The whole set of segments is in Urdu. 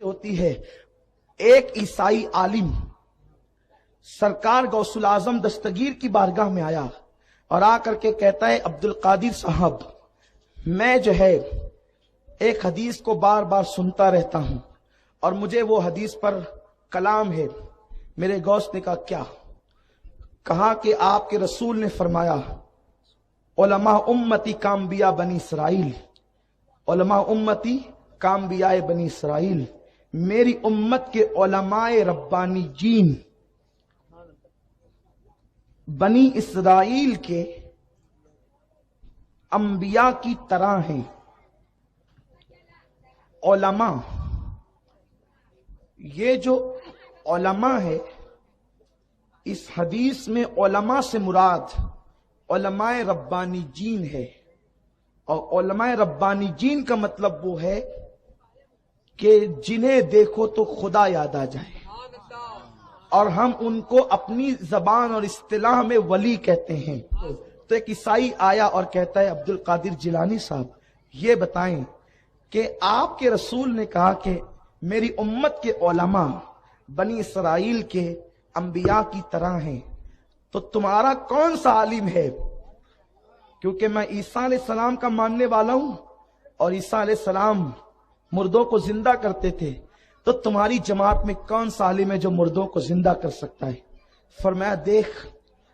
ہوتی ہے۔ ایک عیسائی عالم سرکار غوث اعظم دستگیر کی بارگاہ میں آیا اور آ کر کے کہتا ہے، عبد القادر صاحب، میں جو ہے ایک حدیث کو بار بار سنتا رہتا ہوں اور مجھے وہ حدیث پر کلام ہے۔ میرے غوث نے کہا کیا؟ کہا کہ آپ کے رسول نے فرمایا، علماء امتی کانبیاء بنی اسرائیل، علماء امتی کانبیاء بنی اسرائیل، میری امت کے علماء ربانی جین بنی اسرائیل کے انبیاء کی طرح ہیں۔ علماء، یہ جو علماء ہے، اس حدیث میں علماء سے مراد علماء ربانی جین ہے، اور علماء ربانی جین کا مطلب وہ ہے کہ جنہیں دیکھو تو خدا یاد آ جائے، اور ہم ان کو اپنی زبان اور اصطلاح میں ولی کہتے ہیں۔ تو ایک عیسائی آیا اور کہتا ہے، عبد القادر جیلانی صاحب، یہ بتائیں کہ آپ کے رسول نے کہا کہ میری امت کے علماء بنی اسرائیل کے انبیاء کی طرح ہیں، تو تمہارا کون سا عالم ہے؟ کیونکہ میں عیسیٰ علیہ السلام کا ماننے والا ہوں، اور عیسیٰ علیہ السلام مردوں کو زندہ کرتے تھے، تو تمہاری جماعت میں کون سا عالم ہے جو مردوں کو زندہ کر سکتا ہے؟ فرمایا، دیکھ،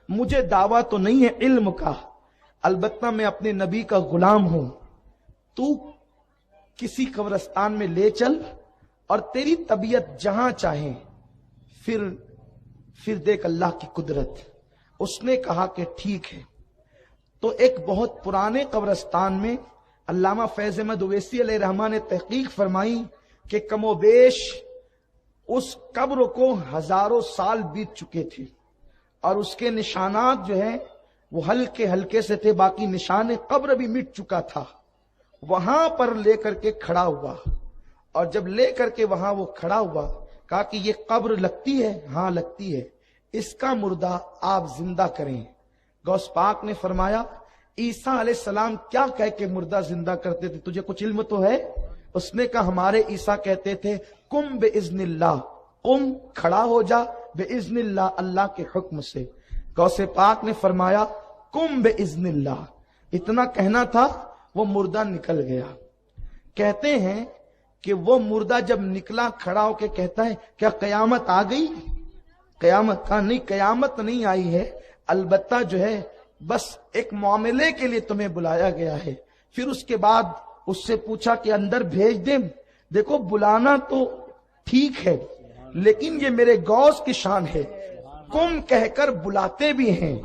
مجھے دعویٰ تو نہیں ہے علم کا، البتہ میں اپنے نبی کا غلام ہوں، تو کسی قبرستان میں لے چل اور تیری طبیعت جہاں چاہے، پھر دیکھ اللہ کی قدرت۔ اس نے کہا کہ ٹھیک ہے۔ تو ایک بہت پرانے قبرستان میں علامہ فیض احمد اویسی علیہ رحمہ نے تحقیق فرمائی کہ کم و بیش اس قبر کو ہزاروں سال بیت چکے تھے، اور اس کے نشانات جو ہیں وہ ہلکے ہلکے سے تھے، باقی نشان قبر بھی مٹ چکا تھا۔ وہاں پر لے کر کے کھڑا ہوا، اور جب لے کر کے وہاں وہ کھڑا ہوا، کہا کہ یہ قبر لگتی ہے؟ ہاں لگتی ہے، اس کا مردہ آپ زندہ کریں۔ غوث پاک نے فرمایا، عیسیٰ علیہ السلام کیا کہہ کے مردہ زندہ کرتے تھے؟ تجھے کچھ علم تو ہے؟ اس نے کہا، ہمارے عیسیٰ کہتے تھے، قم باذن اللہ، قم، کھڑا ہو جا، باذن اللہ، اللہ کے حکم سے۔ غوث پاک نے فرمایا، قم باذن اللہ، اتنا کہنا تھا، وہ مردہ نکل گیا۔ کہتے ہیں کہ وہ مردہ جب نکلا، کھڑا ہو کے کہتا ہے، کیا قیامت آ گئی؟ قیامت کا نہیں، قیامت نہیں آئی ہے، البتہ جو ہے بس ایک معاملے کے لیے تمہیں بلایا گیا ہے۔ پھر اس کے بعد اس سے پوچھا کہ اندر بھیج دیں؟ دیکھو، بلانا تو ٹھیک ہے، لیکن یہ میرے غوث کی شان ہے، کم کہہ کر بلاتے بھی ہیں،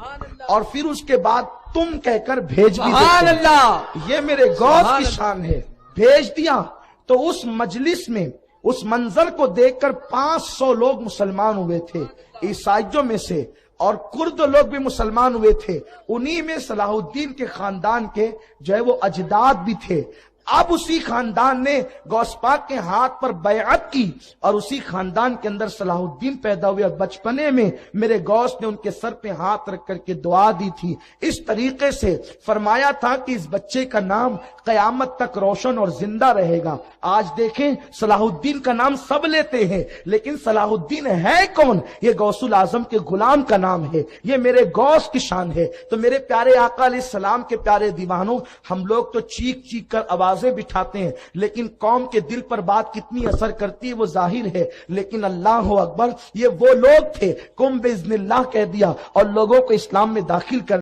اور پھر اس کے بعد تم کہہ کر بھیج بھی دیتے ہیں۔ یہ میرے غوث کی شان ہے۔ بھیج دیا تو اس مجلس میں اس منظر کو دیکھ کر 500 لوگ مسلمان ہوئے تھے، عیسائیوں میں سے، اور کرد لوگ بھی مسلمان ہوئے تھے۔ انہی میں صلاح الدین کے خاندان کے جو ہے وہ اجداد بھی تھے۔ اب اسی خاندان نے غوث پاک کے ہاتھ پر بیعت کی، اور اسی خاندان کے اندر صلاح الدین پیدا ہوئے، اور بچپنے میں میرے غوث نے ان کے سر پہ ہاتھ رکھ کر کے دعا دی تھی۔ اس طریقے سے فرمایا تھا کہ اس بچے کا نام قیامت تک روشن اور زندہ رہے گا۔ آج دیکھیں، صلاح الدین کا نام سب لیتے ہیں، لیکن صلاح الدین ہے کون؟ یہ غوث الاعظم کے غلام کا نام ہے، یہ میرے غوث کی شان ہے۔ تو میرے پیارے آقا علیہ السلام کے پیارے دیوانوں، ہم لوگ تو چیخ چیخ کر آوازیں بٹھاتے ہیں، لیکن قوم کے دل پر بات کتنی اثر کرتی ہے وہ ظاہر ہے۔ لیکن اللہ اکبر، یہ وہ لوگ تھے، قم باذن اللہ کہہ دیا اور لوگوں کو اسلام میں داخل کر